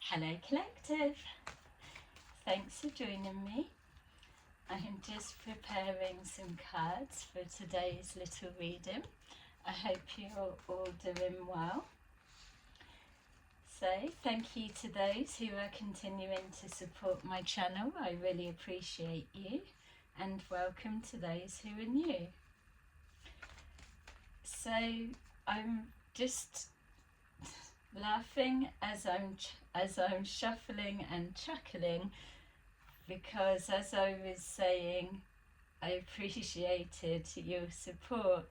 Hello Collective, thanks for joining me. I'm just preparing some cards for today's little reading. I hope you're all doing well. So thank you to those who are continuing to support my channel. I really appreciate you, and welcome to those who are new. So I'm just laughing as I'm shuffling and chuckling, because as I was saying, I appreciated your support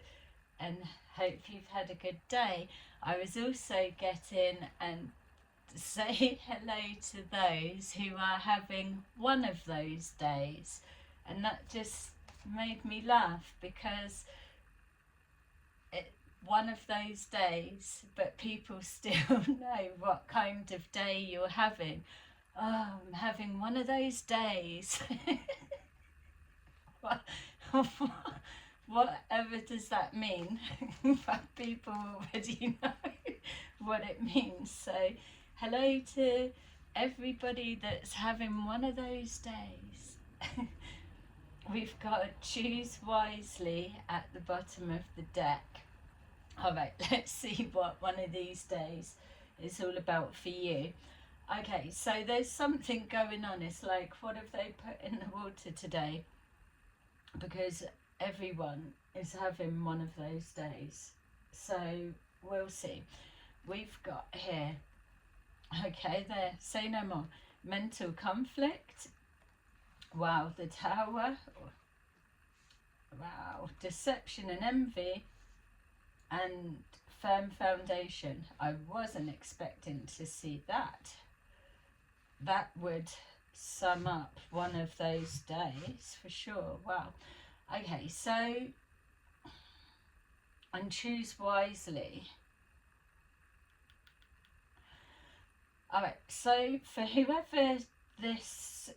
and hope you've had a good day. I was also getting and say hello to those who are having one of those days, and that just made me laugh, because one of those days, but people still know what kind of day you're having. Oh, I'm having one of those days. Whatever does that mean? But people already know what it means. So hello to everybody that's having one of those days. We've got choose wisely at the bottom of the deck. Alright, let's see what one of these days is all about for you. Okay, so there's something going on. It's like, what have they put in the water today? Because everyone is having one of those days. So we'll see. We've got here, okay, there, say no more. Mental conflict. Wow, the Tower. Wow, deception and envy. And firm foundation. I wasn't expecting to see that. That would sum up one of those days for sure. Wow. Okay, so and choose wisely. Alright, so for whoever this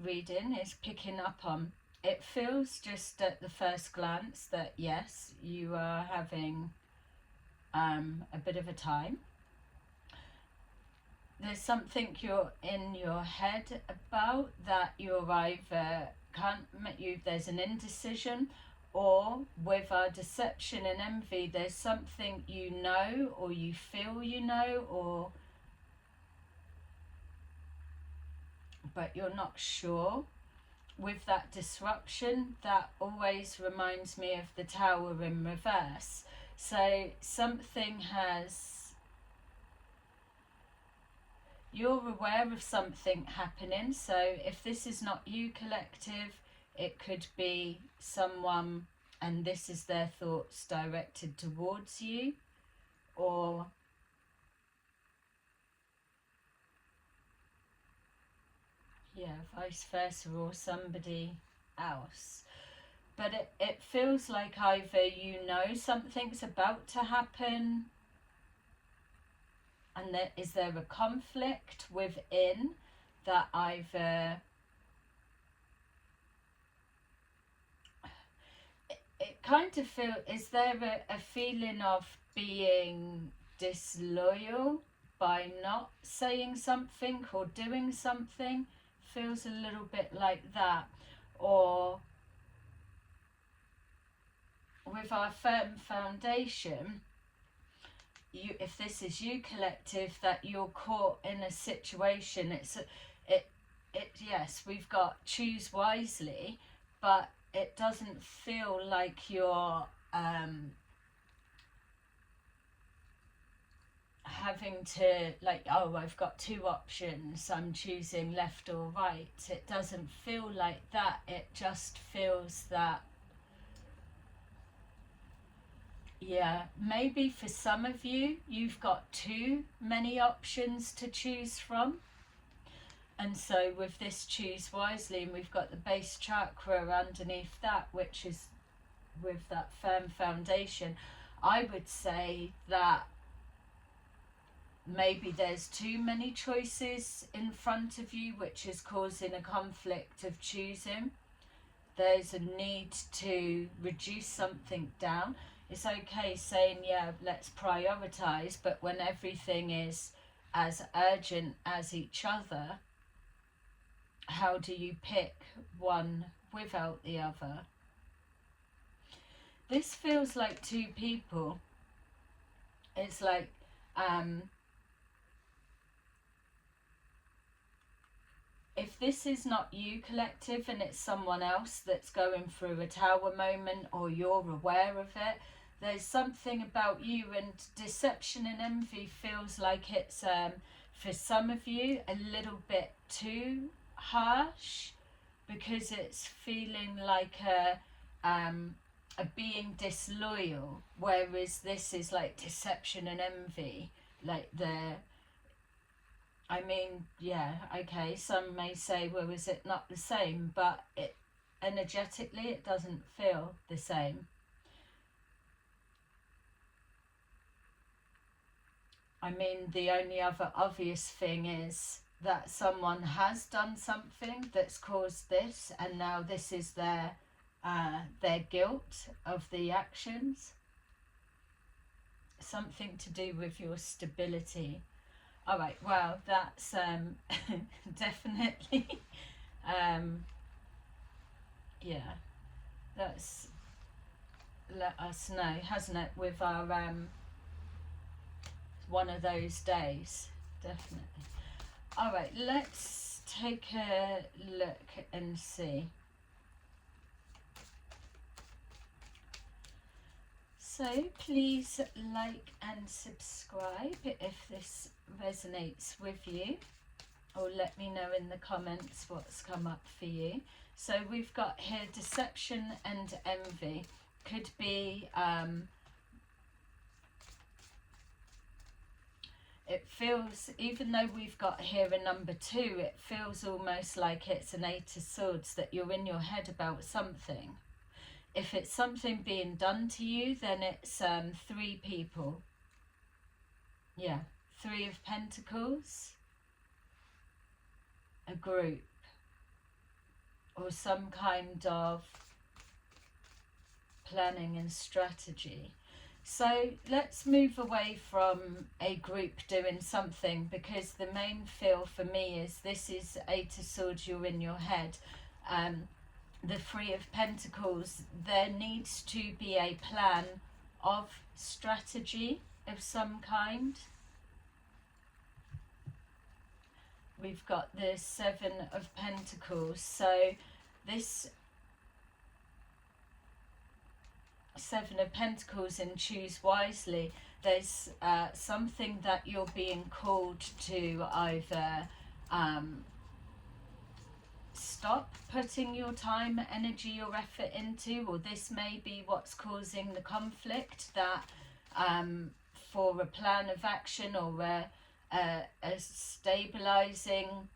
reading is picking up on, it feels just at the first glance that yes, you are having a bit of a time. There's something you're in your head about that you're either there's an indecision, or with our deception and envy, there's something you know, or you feel you know, but you're not sure. With that disruption, that always reminds me of the Tower in reverse. So something you're aware of something happening. So if this is not you, collective, it could be someone and this is their thoughts directed towards you, or yeah, vice versa, or somebody else. But it feels like either you know something's about to happen, and is there a conflict within that either it kind of is there a feeling of being disloyal by not saying something or doing something? Feels a little bit like that. Or with our firm foundation, if this is you, collective, that you're caught in a situation, yes, we've got choose wisely, but it doesn't feel like you're having to, like, oh, I've got two options, I'm choosing left or right. It doesn't feel like that. It just feels that, yeah, maybe for some of you, you've got too many options to choose from. And so with this choose wisely, and we've got the base chakra underneath that, which is with that firm foundation, I would say that maybe there's too many choices in front of you, which is causing a conflict of choosing. There's a need to reduce something down. It's okay saying, yeah, let's prioritize, but when everything is as urgent as each other, how do you pick one without the other? This feels like two people. It's like if this is not you, collective, and it's someone else that's going through a tower moment, or you're aware of it, there's something about you, and deception and envy feels like it's for some of you a little bit too harsh, because it's feeling like a being disloyal, whereas this is like deception and envy, like I mean, yeah, okay, some may say, well, is it not the same? But it energetically, it doesn't feel the same. I mean, the only other obvious thing is that someone has done something that's caused this, and now this is their guilt of the actions. Something to do with your stability. All right, well, that's definitely, yeah, that's let us know, hasn't it, with our one of those days, definitely. All right, let's take a look and see. So please like and subscribe if this resonates with you, or let me know in the comments what's come up for you. So we've got here deception and envy. Could be it feels, even though we've got here a number 2, it feels almost like it's an 8 of Swords, that you're in your head about something. If it's something being done to you, then it's 3 people. Yeah, 3 of Pentacles, a group, or some kind of planning and strategy. So let's move away from a group doing something, because the main feel for me is this is 8 of Swords, you're in your head. The 3 of Pentacles, there needs to be a plan of strategy of some kind. We've got the 7 of Pentacles, so this 7 of Pentacles, and choose wisely, there's something that you're being called to either stop putting your time, energy or effort into, or this may be what's causing the conflict, that for a plan of action or a stabilizing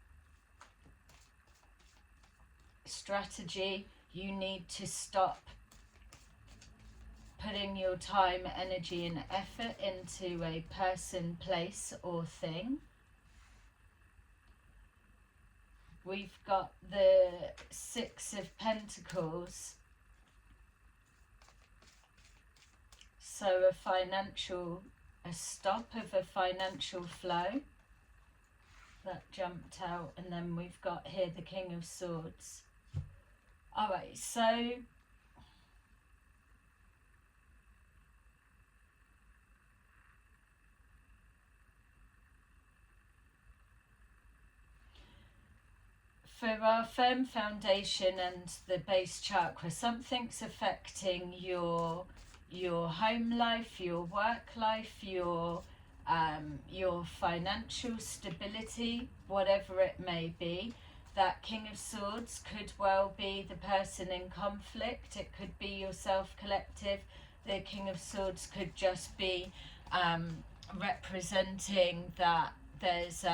strategy, you need to stop putting your time, energy and effort into a person, place or thing. We've got the 6 of Pentacles, so a stop of a financial flow that jumped out, and then we've got here the King of Swords. All right, so for our firm foundation and the base chakra, something's affecting your home life, your work life, your financial stability, whatever it may be. That King of Swords could well be the person in conflict. It could be yourself, collective. The King of Swords could just be representing that there's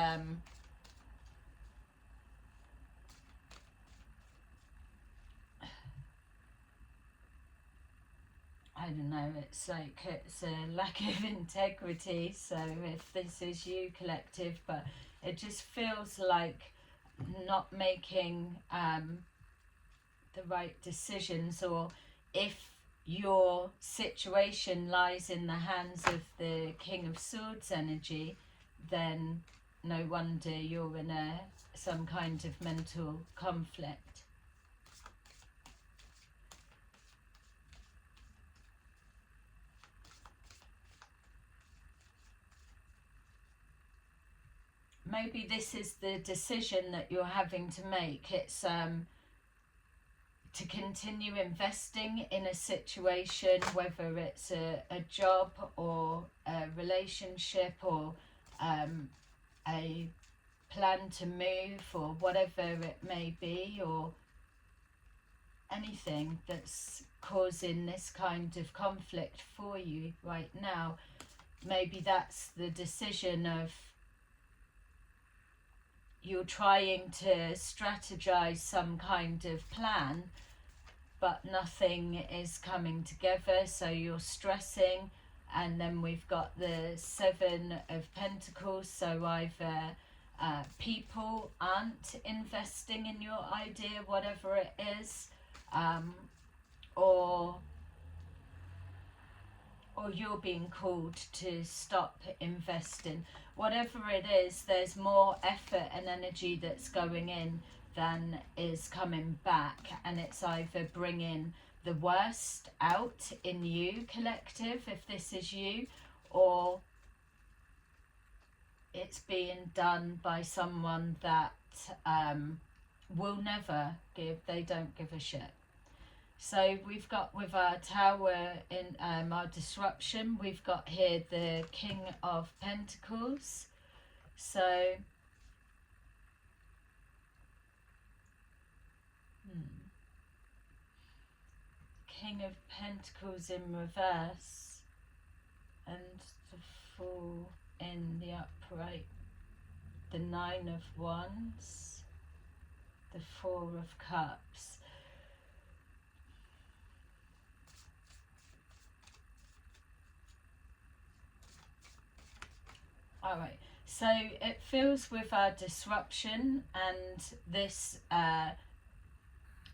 I don't know, it's like it's a lack of integrity. So if this is you, collective, but it just feels like not making the right decisions, or if your situation lies in the hands of the King of Swords energy, then no wonder you're in some kind of mental conflict. Maybe this is the decision that you're having to make. It's to continue investing in a situation, whether it's a job or a relationship or a plan to move or whatever it may be, or anything that's causing this kind of conflict for you right now. Maybe that's the decision of you're trying to strategize some kind of plan, but nothing is coming together, so you're stressing. And then we've got the Seven of Pentacles, so either people aren't investing in your idea, whatever it is, or you're being called to stop investing. Whatever it is, there's more effort and energy that's going in than is coming back, and it's either bringing the worst out in you, collective, if this is you, or it's being done by someone that will never give, they don't give a shit. So we've got with our Tower in our disruption, we've got here the King of Pentacles. So King of Pentacles in reverse and the Fool in the upright, the Nine of Wands, the Four of Cups. Alright, so it feels with our disruption and this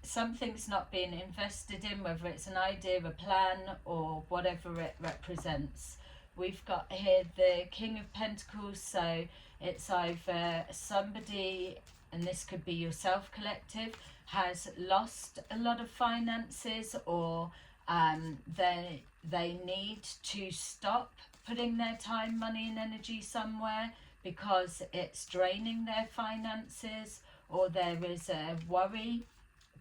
something's not being invested in, whether it's an idea, a plan, or whatever it represents. We've got here the King of Pentacles, so it's either somebody, and this could be yourself, collective, has lost a lot of finances, or they need to stop putting their time, money and energy somewhere because it's draining their finances, or there is a worry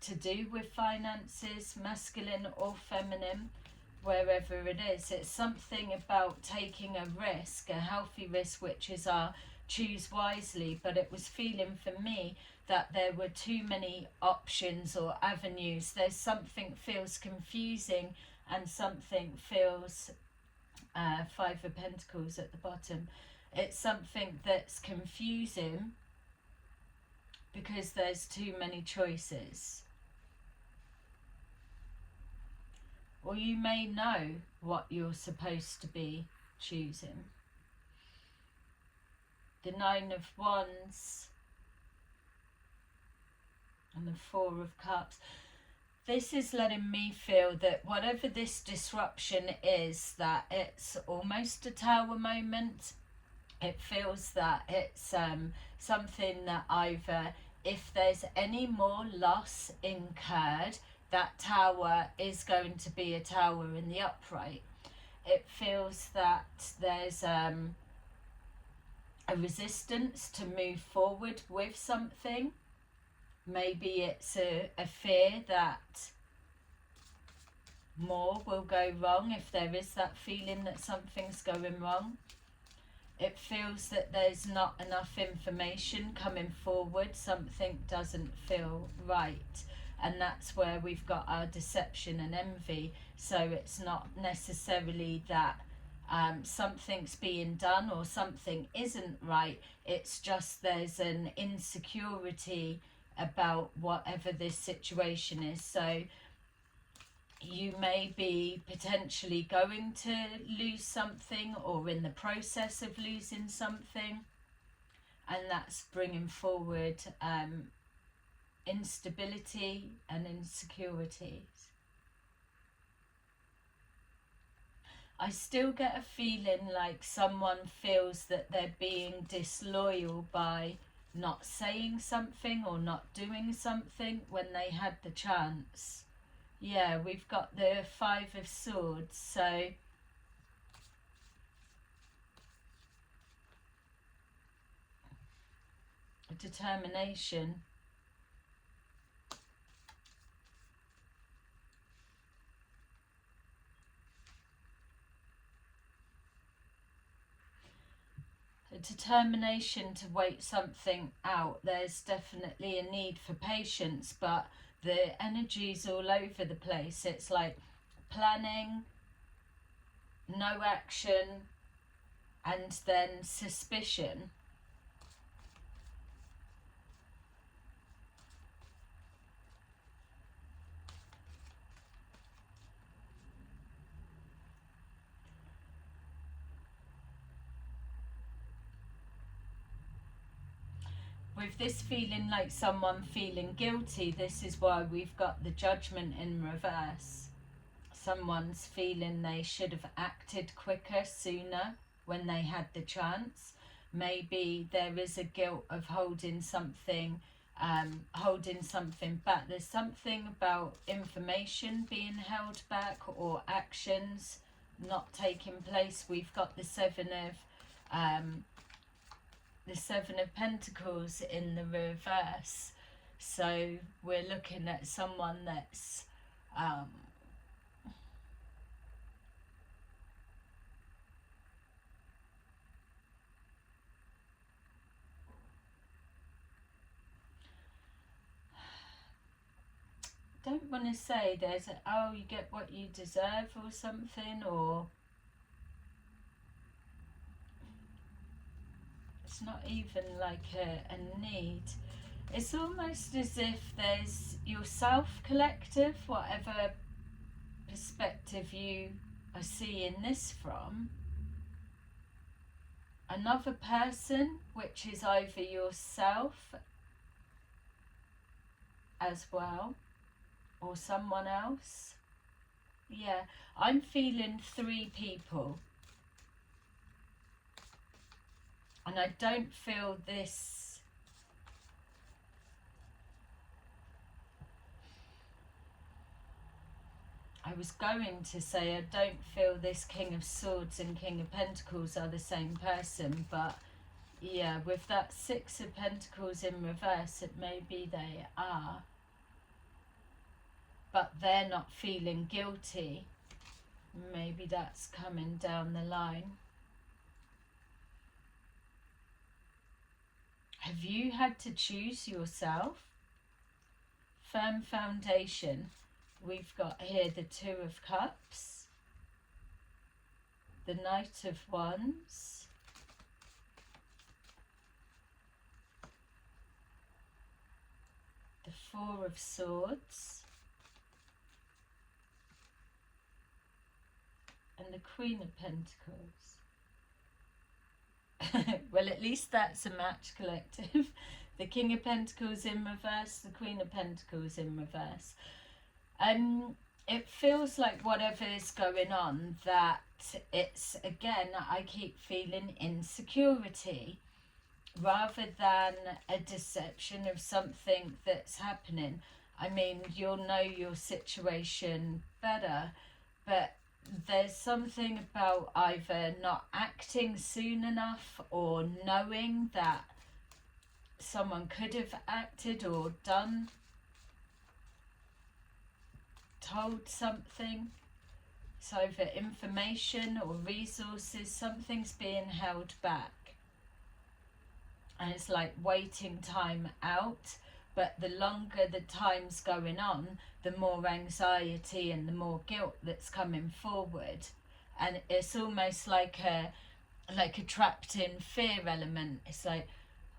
to do with finances, masculine or feminine, wherever it is. It's something about taking a risk, a healthy risk, which is our choose wisely. But it was feeling for me that there were too many options or avenues. There's something feels confusing and something feels Five of Pentacles at the bottom. It's something that's confusing because there's too many choices. Or you may know what you're supposed to be choosing. The Nine of Wands and the Four of Cups. This is letting me feel that whatever this disruption is, that it's almost a Tower moment. It feels that it's something that either, if there's any more loss incurred, that Tower is going to be a Tower in the upright. It feels that there's a resistance to move forward with something. Maybe it's a fear that more will go wrong if there is that feeling that something's going wrong. It feels that there's not enough information coming forward. Something doesn't feel right. And that's where we've got our deception and envy. So it's not necessarily that something's being done or something isn't right. It's just there's an insecurity about whatever this situation is. So you may be potentially going to lose something or in the process of losing something, and that's bringing forward instability and insecurities. I still get a feeling like someone feels that they're being disloyal by not saying something or not doing something when they had the chance. Yeah, we've got the Five of Swords, so determination. A determination to wait something out. There's definitely a need for patience, but the energy's all over the place. It's like planning, no action, and then suspicion. With this feeling like someone feeling guilty, this is why we've got the Judgment in reverse. Someone's feeling they should have acted quicker, sooner, when they had the chance. Maybe there is a guilt of holding something back. There's something about information being held back or actions not taking place. We've got the Seven of Pentacles in the reverse. So we're looking at someone that's don't want to say there's a, oh, you get what you deserve or something, or it's not even like a need. It's almost as if there's yourself collective, whatever perspective you are seeing this from, another person, which is either yourself as well or someone else. Yeah, I'm feeling 3 people, and I don't feel this. I was going to say I don't feel this King of Swords and King of Pentacles are the same person, but yeah, with that Six of Pentacles in reverse, it may be they are. But they're not feeling guilty. Maybe that's coming down the line. Have you had to choose yourself? Firm foundation. We've got here the Two of Cups, the Knight of Wands, the Four of Swords, and the Queen of Pentacles. Well, at least that's a match, collective. The King of Pentacles in reverse, the Queen of Pentacles in reverse. It feels like whatever is going on, that it's, again, I keep feeling insecurity rather than a deception of something that's happening. I mean, you'll know your situation better, but there's something about either not acting soon enough or knowing that someone could have acted or told something. So either information or resources, something's being held back. And it's like waiting time out. But the longer the time's going on, the more anxiety and the more guilt that's coming forward. And it's almost like a trapped in fear element. It's like,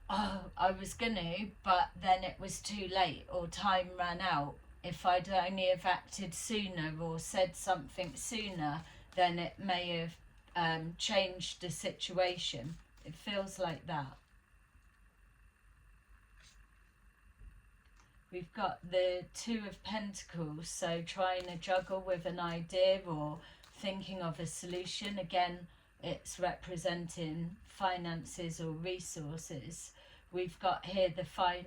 oh, I was gonna, but then it was too late, or time ran out. If I'd only have acted sooner or said something sooner, then it may have changed the situation. It feels like that. We've got the Two of Pentacles, so trying to juggle with an idea or thinking of a solution. Again, it's representing finances or resources. We've got here the Five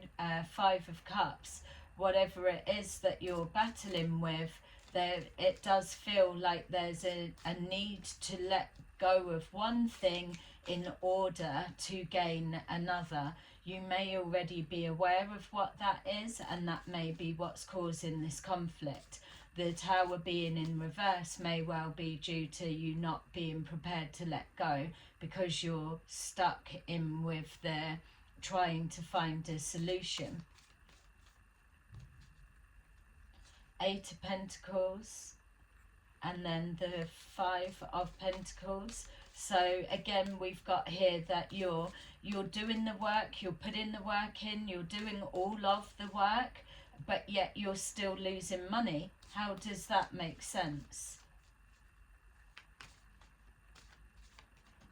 of Cups. Whatever it is that you're battling with, there it does feel like there's a need to let go of one thing in order to gain another. You may already be aware of what that is, and that may be what's causing this conflict. The Tower being in reverse may well be due to you not being prepared to let go, because you're stuck in with the trying to find a solution. Eight of Pentacles, and then the Five of Pentacles. So again, we've got here that you're doing the work, you're putting the work in, you're doing all of the work, but yet you're still losing money. How does that make sense?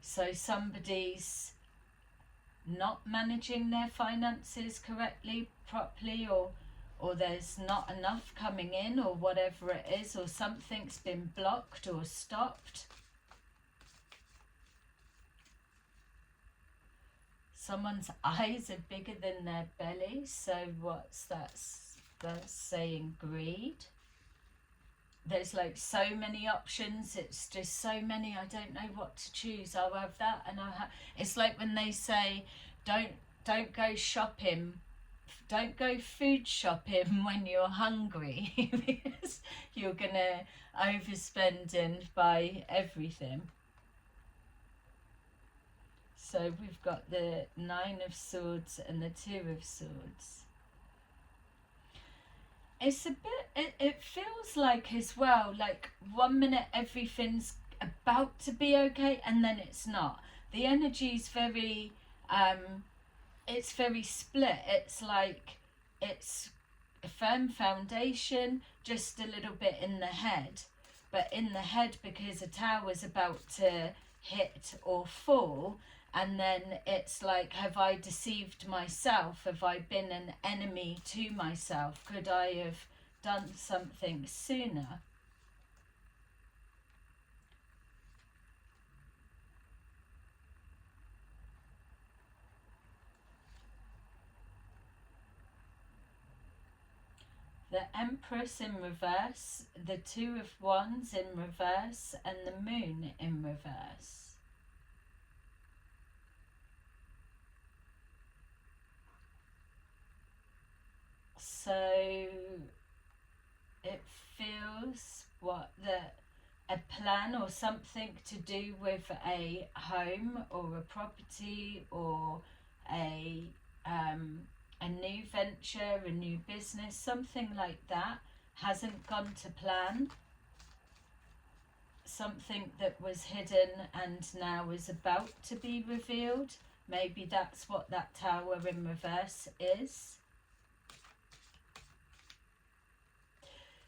So somebody's not managing their finances correctly, properly, or there's not enough coming in, or whatever it is, or something's been blocked or stopped. Someone's eyes are bigger than their belly. So what's that? That's saying greed. There's like so many options. It's just so many. I don't know what to choose. I'll have that, and I'll have. It's like when they say, don't go shopping. Don't go food shopping when you're hungry, because you're gonna overspend and buy everything. So we've got the Nine of Swords and the Two of Swords. It's a bit, it feels like as well, like 1 minute everything's about to be okay, and then it's not. The energy's very, it's very split. It's like, it's a firm foundation, just a little bit in the head. But in the head, because a tower's about to hit or fall, and then it's like, have I deceived myself? Have I been an enemy to myself? Could I have done something sooner? The Empress in reverse, the Two of Wands in reverse, and the Moon in reverse. So it feels a plan or something to do with a home or a property, or a new venture, a new business, something like that hasn't gone to plan. Something that was hidden and now is about to be revealed. Maybe that's what that Tower in reverse is.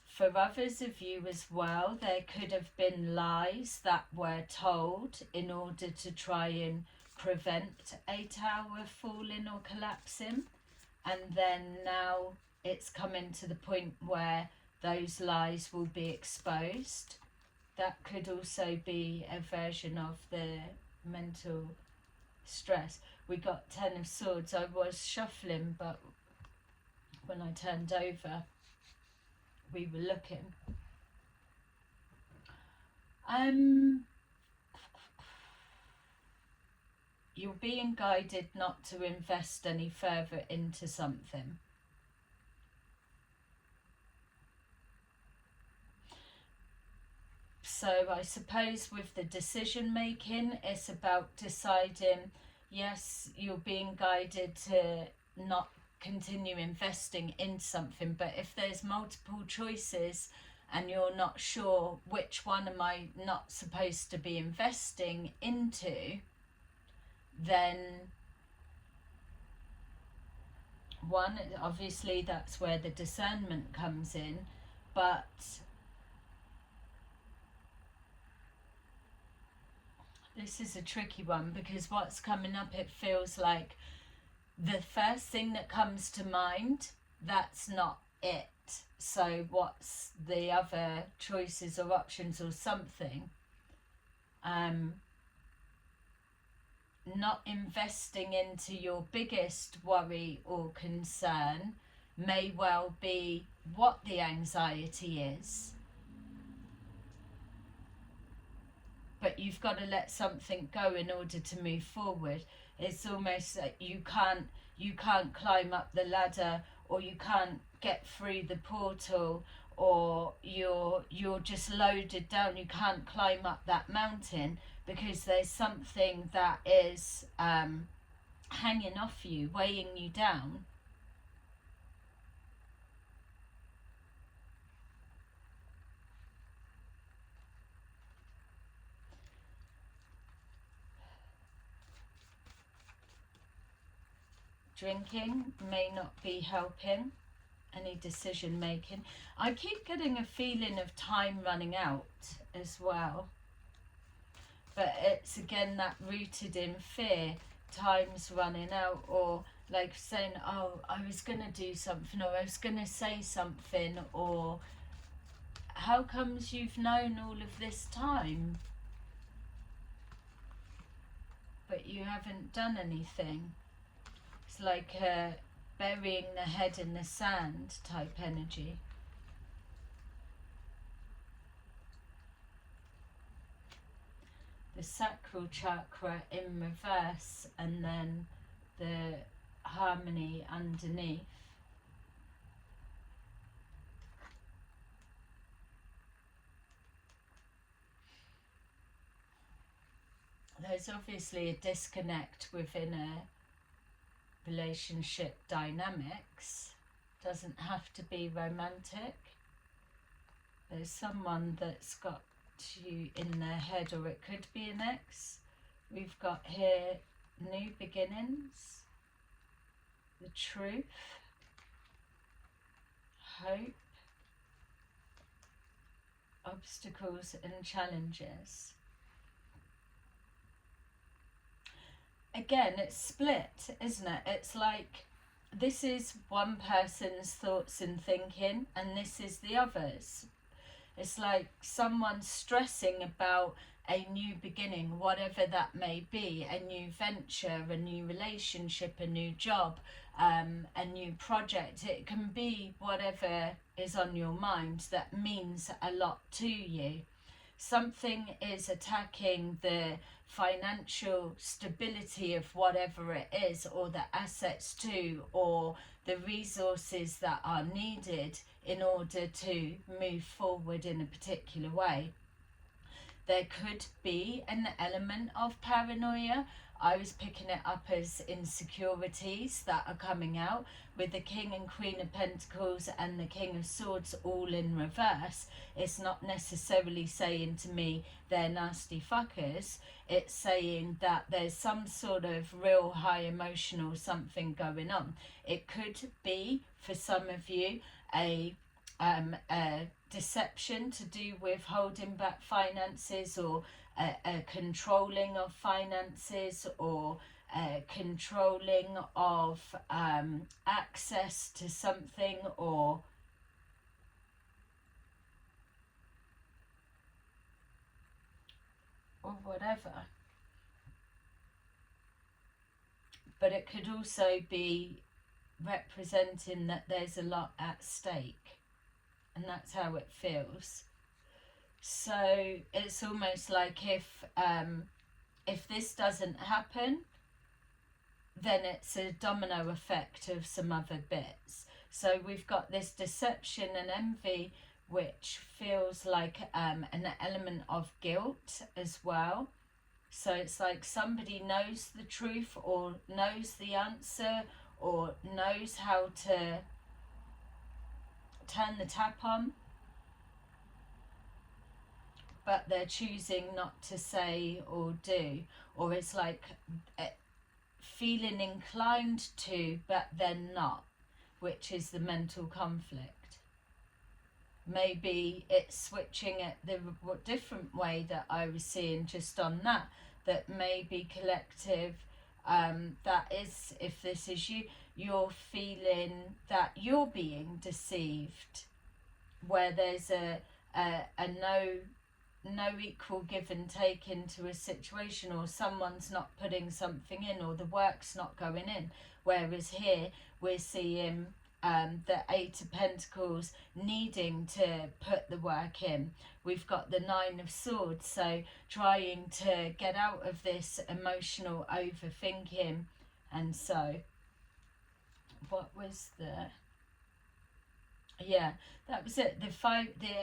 For others of you as well, there could have been lies that were told in order to try and prevent a tower falling or collapsing. And then now it's coming to the point where those lies will be exposed. That could also be a version of the mental stress. We got Ten of Swords. I was shuffling, but when I turned over, we were looking. You're being guided not to invest any further into something. So I suppose with the decision making, it's about deciding, yes, you're being guided to not continue investing in something, but if there's multiple choices and you're not sure which one am I not supposed to be investing into, then one, obviously that's where the discernment comes in, but this is a tricky one, because what's coming up, it feels like the first thing that comes to mind, that's not it. So what's the other choices or options or something? Not investing into your biggest worry or concern may well be what the anxiety is. But you've got to let something go in order to move forward. It's almost like you can't climb up the ladder, or you can't get through the portal, or you're just loaded down. You can't climb up that mountain because there's something that is hanging off you, weighing you down. Drinking may not be helping any decision making. I keep getting a feeling of time running out as well. But it's again that rooted in fear, time's running out, or like saying, oh, I was going to do something, or I was going to say something, or how comes you've known all of this time but you haven't done anything? It's like burying the head in the sand type energy. The sacral chakra in reverse, and then the harmony underneath. There's obviously a disconnect within a relationship dynamics. Doesn't have to be romantic. There's someone that's got you in their head, or it could be an ex. We've got here new beginnings, the truth, hope, obstacles and challenges. Again, it's split, isn't it? It's like this is one person's thoughts and thinking, and this is the other's. It's like someone stressing about a new beginning, whatever that may be, a new venture, a new relationship, a new job, a new project. It can be whatever is on your mind that means a lot to you. Something is attacking the financial stability of whatever it is, or the assets too, or the resources that are needed in order to move forward in a particular way. There could be an element of paranoia. I was picking it up as insecurities that are coming out with the King and Queen of Pentacles and the King of Swords all in reverse. It's not necessarily saying to me they're nasty fuckers. It's saying that there's some sort of real high emotional something going on. It could be, for some of you, a deception to do with holding back finances, or a controlling of finances, or controlling of access to something, or whatever. But it could also be representing that there's a lot at stake, and that's how it feels. So it's almost like if this doesn't happen, then it's a domino effect of some other bits. So we've got this deception and envy, which feels like an element of guilt as well. So it's like somebody knows the truth, or knows the answer, or knows how to turn the tap on, but they're choosing not to say or do. Or it's like feeling inclined to, but then not, which is the mental conflict. Maybe it's switching it the different way that I was seeing just on that maybe collective That is, if this is you, you're feeling that you're being deceived, where there's a no equal give and take into a situation, or someone's not putting something in, or the work's not going in. Whereas here we're seeing the Eight of Pentacles needing to put the work in. We've got the Nine of Swords, so trying to get out of this emotional overthinking. And so what was the... yeah, that was it. The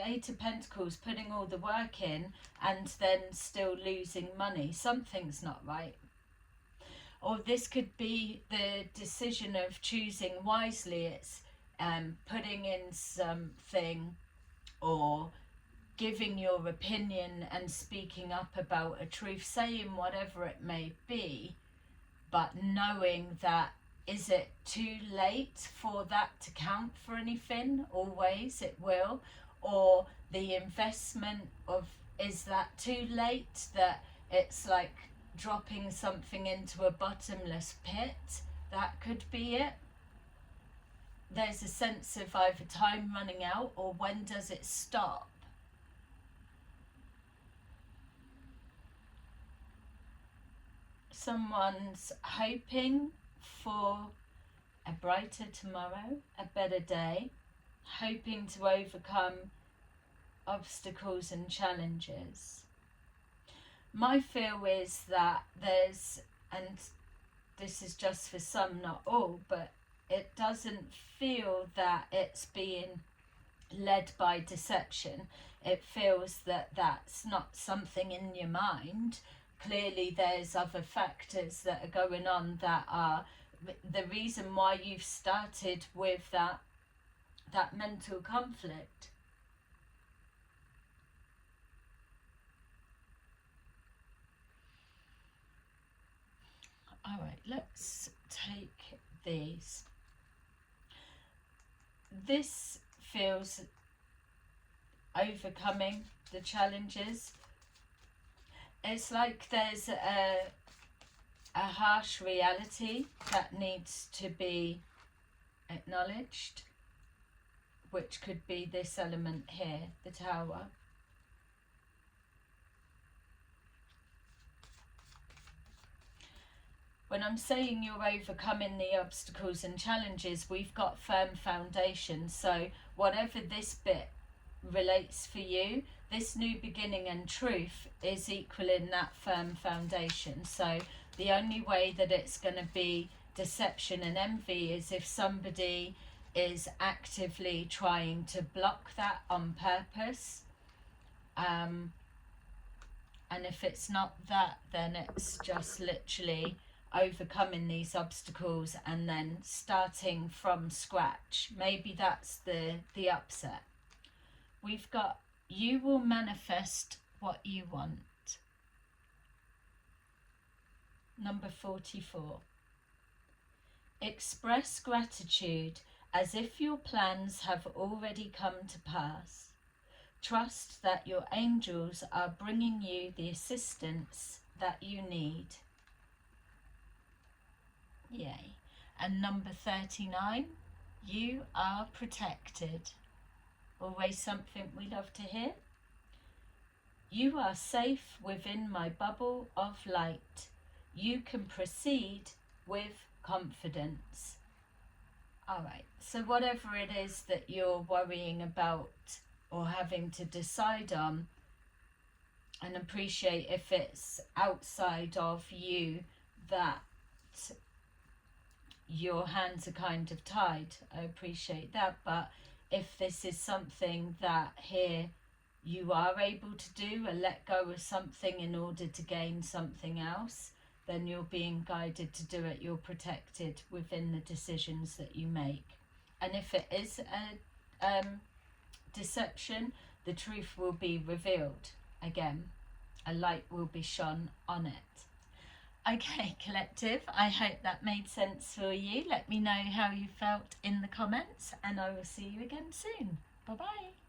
Eight of Pentacles, putting all the work in and then still losing money. Something's not right. Or this could be the decision of choosing wisely. It's putting in something, or giving your opinion and speaking up about a truth, saying whatever it may be, but knowing that, is it too late for that to count for anything? Always it will. Or the investment of, is that too late, that it's like dropping something into a bottomless pit? That could be it. There's a sense of either time running out, or when does it stop? Someone's hoping for a brighter tomorrow, a better day, hoping to overcome obstacles and challenges. My feel is that there's, and this is just for some, not all, but it doesn't feel that it's being led by deception. It feels that that's not something in your mind. Clearly there's other factors that are going on that are the reason why you've started with that mental conflict. All right, let's take these. This feels overcoming the challenges. It's like there's a harsh reality that needs to be acknowledged, which could be this element here, the Tower. When I'm saying you're overcoming the obstacles and challenges, we've got firm foundations. So whatever this bit relates for you, this new beginning and truth is equaling that firm foundation. So the only way that it's going to be deception and envy is if somebody is actively trying to block that on purpose. And if it's not that, then it's just literally overcoming these obstacles and then starting from scratch. Maybe that's the upset. We've got, you will manifest what you want. Number 44. Express gratitude as if your plans have already come to pass. Trust that your angels are bringing you the assistance that you need. Yay. And number 39, you are protected. Always something we love to hear. You are safe within my bubble of light. You can proceed with confidence. Alright, so whatever it is that you're worrying about or having to decide on, and appreciate if it's outside of you that your hands are kind of tied, I appreciate that. But if this is something that here you are able to do, and let go of something in order to gain something else, then you're being guided to do it. You're protected within the decisions that you make. And if it is a deception, the truth will be revealed. Again, a light will be shone on it. Okay, collective, I hope that made sense for you. Let me know how you felt in the comments, and I will see you again soon. Bye bye.